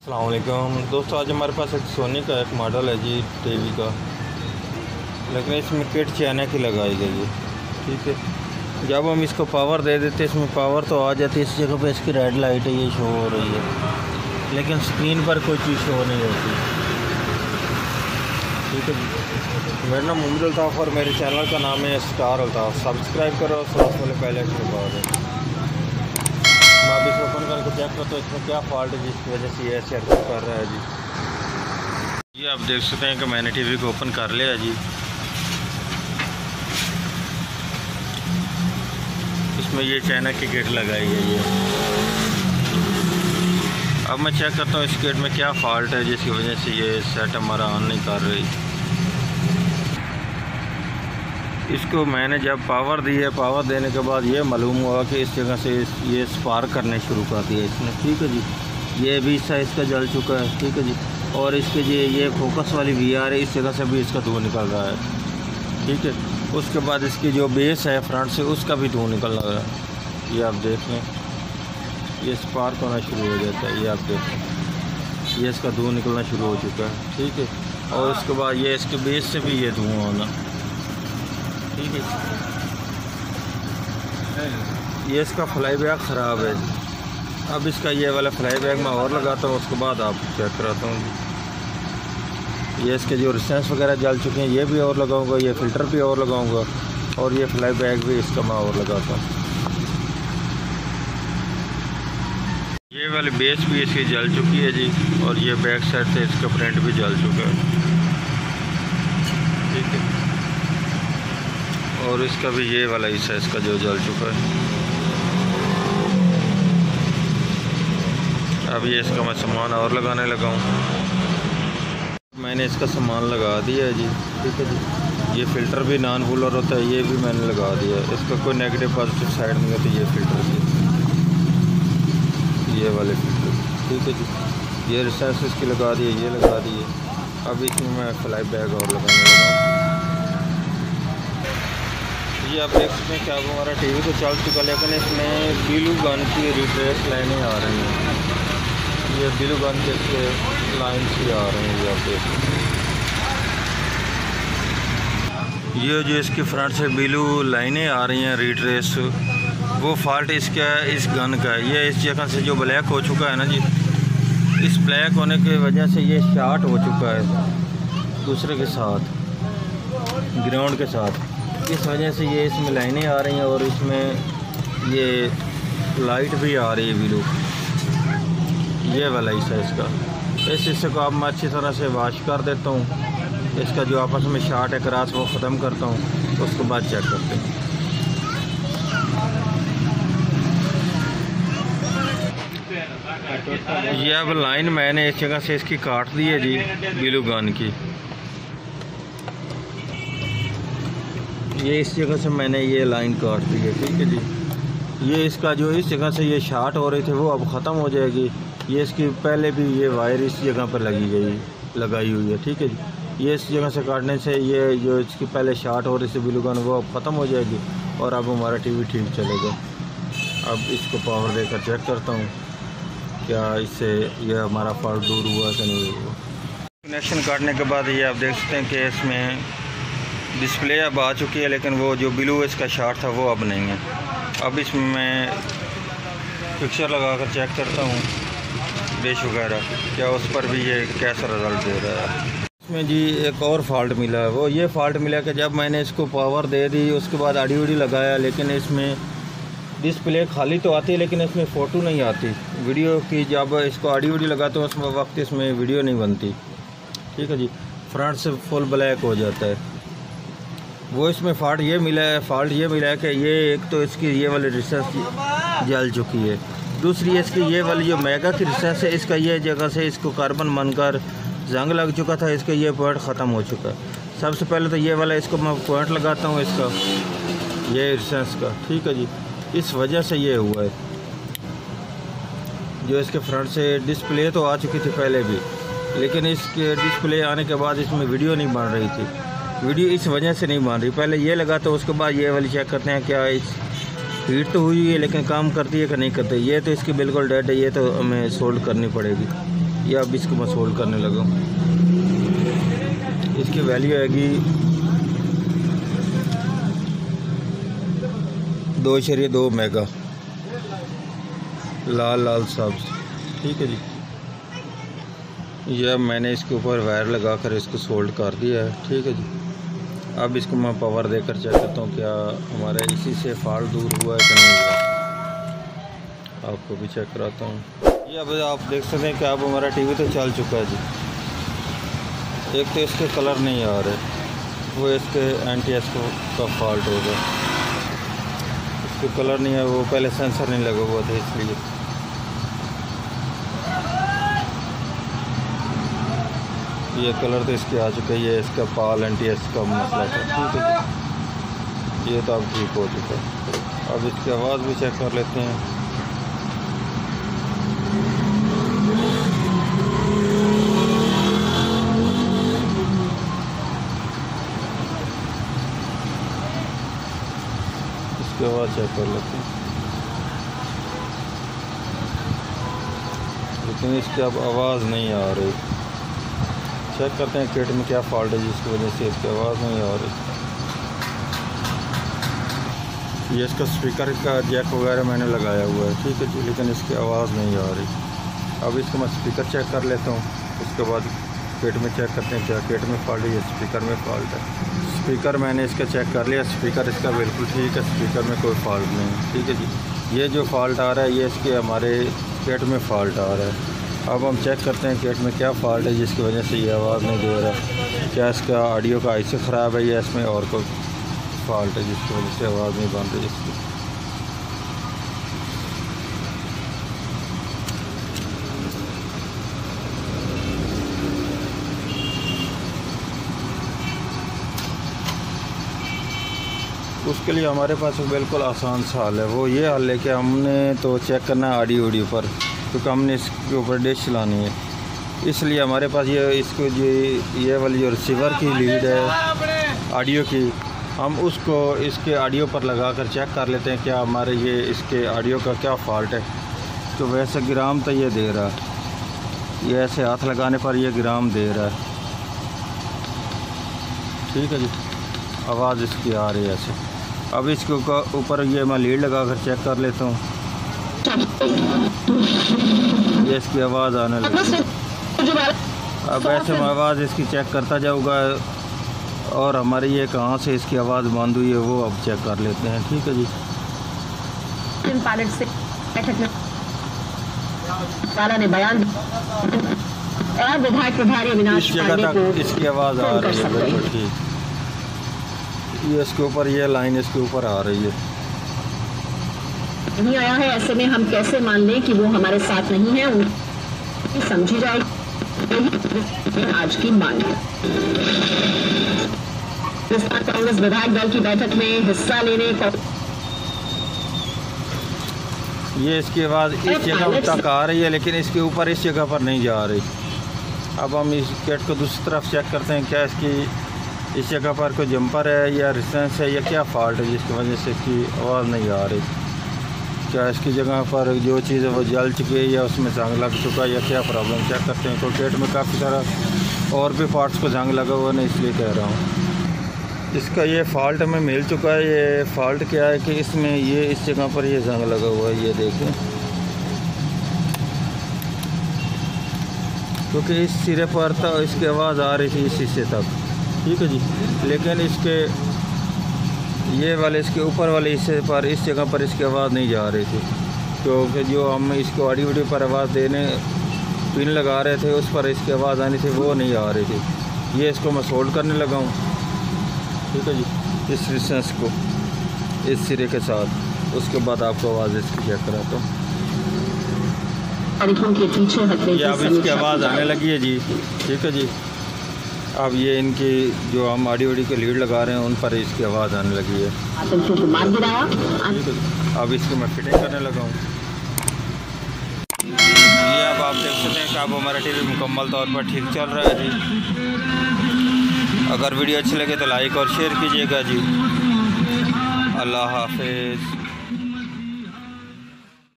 अस्सलामुअलैकुम दोस्तों, आज हमारे पास एक सोनी का एक मॉडल है जी टीवी का, लेकिन इसमें किट चाइना की लगाई गई है। ठीक है, जब हम इसको पावर दे देते हैं इसमें पावर तो आ जाती है। इस जगह पे इसकी रेड लाइट है, ये शो हो रही है, लेकिन स्क्रीन पर कोई चीज़ शो नहीं होती। ठीक है, मेरा नाम मोहम्मद अल्ताफ़ और मेरे चैनल का नाम है स्टार अल्ताफ़। सब्सक्राइब करो, सबसे पहले बेल आइकन दबा दो। मैं अब इसको ओपन करके चेक करता हूँ इसमें क्या फॉल्ट है जिसकी वजह से ये ऐसे हरकत कर रहा है जी। ये आप देख सकते हैं कि मैंने टीवी को ओपन कर लिया जी। इसमें ये चाइना की किट लगाई है ये। अब मैं चेक करता हूँ इस किट में क्या फॉल्ट है जिसकी वजह से ये सेट हमारा ऑन नहीं कर रही। इसको मैंने जब पावर दी है, पावर देने के बाद ये मालूम हुआ कि इस जगह से ये स्पार्क करने शुरू कर दिया इसने। ठीक है जी, ये भी हिस्सा इसका जल चुका है। ठीक है जी, और इसके ये फोकस वाली VR है, इस जगह से भी इसका धुआं निकल रहा है। ठीक है, उसके बाद इसकी जो बेस है फ्रंट से उसका भी धुआं निकल रहा है। ये आप देख लें, ये स्पार्क होना शुरू हो जाता है। ये आप देखें, ये इसका धुआं निकलना शुरू हो चुका है। ठीक है, और उसके बाद ये इसके बेस से भी ये धुआं होना। ठीक है, ये इसका फ्लाई बैग ख़राब है। अब इसका ये वाला फ्लाई बैग मैं और लगाता हूँ, उसके बाद आप चेक कराता हूँ। ये इसके जो रेजिस्टेंस वगैरह जल चुके हैं ये भी और लगाऊंगा, ये फ़िल्टर भी और लगाऊंगा, और ये फ्लाई बैग भी इसका मैं और लगाता हूँ। ये वाली बेस भी इसकी जल चुकी है जी, और ये बैक साइड से इसका फ्रंट भी जल चुका है। ठीक है, और इसका भी ये वाला हिस्सा इसका जो जल चुका है। अब ये इसका मैं सामान और लगाने लगा हूँ। मैंने इसका सामान लगा दिया है जी। ठीक है जी, ये फ़िल्टर भी नॉन कूलर होता है, ये भी मैंने लगा दिया है। इसका कोई नेगेटिव पॉजिटिव साइड नहीं होती। ये फ़िल्टर की ये वाले फ़िल्टर। ठीक है जी, ये रिसेंस इसकी लगा दिए, ये लगा दिए। अब इसमें मैं फ्लाई बैग और लगाने लगा। ये आप देख सकते हैं कि अब हमारा टीवी तो चल चुका, लेकिन इसमें ब्लू गन की रिट्रेस लाइनें आ रही हैं। ये ब्लू गन के लाइन्स भी आ रही हैं। ये आप देख सकते हैं, ये जो इसके फ्रंट से ब्लू लाइनें आ रही हैं रिट्रेस, वो फॉल्ट इसका इस गन का है। ये इस जगह से जो ब्लैक हो चुका है ना जी, इस ब्लैक होने की वजह से ये शॉर्ट हो चुका है दूसरे के साथ, ग्राउंड के साथ। इस वजह से ये इसमें लाइनें आ रही हैं, और इसमें ये लाइट भी आ रही है ब्लू। ये वाला हिस्सा इसका, इस हिस्से को अब मैं अच्छी तरह से वॉश कर देता हूँ। इसका जो आपस में शॉर्ट है क्रॉस वो ख़त्म करता हूँ, उसके बाद चेक करते हैं। ये अब लाइन मैंने इस जगह से इसकी काट दी है जी, ब्लू गन की। ये इस जगह से मैंने ये लाइन काट दी है। ठीक है जी, ये इसका जो इस जगह से ये शॉर्ट हो रही थी वो अब ख़त्म हो जाएगी। ये इसकी पहले भी ये वायर इस जगह पर लगाई हुई है। ठीक है जी, ये इस जगह से काटने से ये जो इसकी पहले शॉर्ट हो रही थी ब्लू गन वो अब ख़त्म हो जाएगी, और अब हमारा टीवी ठीक चलेगा। अब इसको पावर देकर चेक करता हूँ क्या इससे ये हमारा फॉल्ट दूर हुआ कि नहीं हुआ। कनेक्शन काटने के बाद ये आप देख सकते हैं कि इसमें डिस्प्ले अब आ चुकी है, लेकिन वो जो ब्लू इसका शॉर्ट था वो अब नहीं है। अब इसमें मैं पिक्चर लगाकर चेक करता हूँ डिश वगैरह, क्या उस पर भी ये कैसा रिज़ल्ट दे रहा है। इसमें जी एक और फॉल्ट मिला है, वो ये फॉल्ट मिला कि जब मैंने इसको पावर दे दी उसके बाद ऑडियो लगाया, लेकिन इसमें डिस्प्ले खाली तो आती है लेकिन इसमें फ़ोटो नहीं आती वीडियो की। जब इसको ऑडियो लगाते हैं उस वक्त इसमें वीडियो नहीं बनती। ठीक है जी, फ्रंट से फुल ब्लैक हो जाता है। वो इसमें फॉल्ट ये मिला है कि ये एक तो इसकी ये वाली रिसेंस जल चुकी है, दूसरी इसकी ये वाली जो मेगा की रिसेंस है इसका ये जगह से इसको कार्बन बनकर जंग लग चुका था, इसका ये पॉइंट ख़त्म हो चुका है। सबसे पहले तो ये वाला इसको मैं पॉइंट लगाता हूँ इसका, ये रिसेंस का। ठीक है जी, इस वजह से ये हुआ है। जो इसके फ्रंट से डिस्प्ले तो आ चुकी थी पहले भी, लेकिन इसके डिस्प्ले आने के बाद इसमें वीडियो नहीं बन रही थी। वीडियो इस वजह से नहीं बन रही। पहले ये लगाते उसके बाद ये वाली चेक करते हैं क्या इस हीट तो हुई है लेकिन काम करती है कि नहीं करती। ये तो इसकी बिल्कुल डेड है, ये तो हमें सोल्ड करनी पड़ेगी। ये अब इसको मैं सोल्ड करने लगा हूँ। इसकी वैल्यू आएगी 2.2 मेगा, लाल लाल सब्ज। ठीक है जी। यह मैंने इसके ऊपर वायर लगाकर इसको सोल्ड कर दिया है। ठीक है जी। अब इसको मैं पावर देकर चेक करता हूँ क्या हमारा इसी से फॉल्ट दूर हुआ है कि नहीं हुआ। आपको भी चेक कराता हूँ। ये अब आप देख सकते हैं कि अब हमारा टीवी तो चल चुका है जी। एक तो इसके कलर नहीं आ रहे, वो इसके NTS का फॉल्ट होगा। इसके कलर नहीं है, वो पहले सेंसर नहीं लगा हुआ था इसलिए। ये कलर तो इसके आ चुका है, ये इसका पाल NTS का मसला था। ठीक है, ये तो अब ठीक हो चुका है। अब इसकी आवाज़ भी चेक कर लेते हैं। इसकी आवाज़ चेक कर लेते हैं, लेकिन इसकी अब आवाज़ नहीं आ रही। चेक करते हैं किट में क्या फॉल्ट है जिसकी वजह से इसकी आवाज़ नहीं आ रही। ये इसका स्पीकर का जैक वगैरह मैंने लगाया हुआ है। ठीक है जी, लेकिन इसकी आवाज़ नहीं आ रही। अब इसको मैं स्पीकर चेक कर लेता हूँ, उसके बाद किट में चेक करते हैं क्या किट में फॉल्ट है या स्पीकर में फॉल्ट है। स्पीकर मैंने इसका चेक कर लिया, स्पीकर इसका बिल्कुल ठीक है, स्पीकर में कोई फॉल्ट नहीं है। ठीक है जी। ये जो फॉल्ट आ रहा है ये इसके हमारे किट में फॉल्ट आ रहा है। अब हम चेक करते हैं किट में क्या फॉल्ट है जिसकी वजह से ये आवाज़ नहीं दे रहा। क्या इसका ऑडियो का आईसी ख़राब है या इसमें और कोई फॉल्ट है जिसकी वजह से आवाज़ नहीं बन रही इसकी। उसके लिए हमारे पास बिल्कुल आसान सा हल है। वो ये हल है कि हमने तो चेक करना है ऑडियो पर, क्योंकि हमने इसके ऊपर डिश चलानी है। इसलिए हमारे पास ये इसको ये वाली जो रिसीवर की लीड है ऑडियो की, हम उसको इसके ऑडियो पर लगाकर चेक कर लेते हैं क्या हमारे ये इसके ऑडियो का क्या फॉल्ट है। तो वैसे ग्राम तो ये दे रहा है, ये ऐसे हाथ लगाने पर ये ग्राम दे रहा है। ठीक है जी, आवाज़ इसकी आ रही है ऐसे। अब इसके ऊपर ये मैं लीड लगाकर चेक कर लेता हूँ, ये इसकी आवाज़ आने लगी। अब ऐसे मैं आवाज़ इसकी चेक करता जाऊँगा और हमारी ये कहाँ से इसकी आवाज़ बंद हुई है वो अब चेक कर लेते हैं। ठीक है जी। ने बयान और विधायक प्रभारी अविनाश पांडे को इसकी आवाज़ आ रही है बिल्कुल ठीक। ये इसके ऊपर ये लाइन इसके ऊपर आ रही है, नहीं आया है। ऐसे में हम कैसे मान लें कि वो हमारे साथ नहीं है, समझी जाए आज की मांग है। कांग्रेस विधायक दल की बैठक में हिस्सा लेने को ये इसकी आवाज़ इस जगह तक आ रही है, लेकिन इसके ऊपर इस जगह पर नहीं जा रही। अब हम इस किट को दूसरी तरफ चेक करते हैं क्या इसकी इस जगह पर कोई जंपर है या रेजिस्टेंस है या क्या फॉल्ट है जिसकी वजह से इसकी आवाज़ नहीं आ रही। क्या इसकी जगह पर जो चीज़ है वो जल चुकी है या उसमें जंग लग चुका है या क्या प्रॉब्लम चेक करते हैं। तो किट में काफ़ी सारा और भी पार्ट्स को जंग लगा हुआ नहीं, इसलिए कह रहा हूँ। इसका ये फॉल्ट हमें मिल चुका है। ये फॉल्ट क्या है कि इसमें ये इस जगह पर ये जंग लगा हुआ है, ये देखें, क्योंकि इस सिरे पर था इसकी आवाज़ आ रही थी इस हिस्से तक। ठीक है जी, लेकिन इसके ये वाले इसके ऊपर वाले हिस्से पर इस जगह पर इसकी आवाज़ नहीं जा रही थी, क्योंकि जो हम इसको ऑडियो पर आवाज़ देने पिन लगा रहे थे उस पर इसकी आवाज़ आनी थी, वो नहीं आ रही थी। ये इसको मैं सोल्ड करने लगा हूँ। ठीक है जी, इस रेजिस्टेंस को इस सिरे के साथ, उसके बाद आपको आवाज़ इसकी चेक कराता हूँ। ये अब इसकी आवाज़ आने लगी है जी। ठीक है जी, अब ये इनकी जो हम ऑडियो के लीड लगा रहे हैं उन पर इसकी आवाज़ आने लगी है। ठीक है, अब इसकी मैं फिटिंग करने लगा हूँ। ये अब आप देख सकते हैं कि अब हमारा टीवी मुकम्मल तौर पर ठीक चल रहा है जी। अगर वीडियो अच्छी लगे तो लाइक और शेयर कीजिएगा जी। अल्लाह हाफिज़।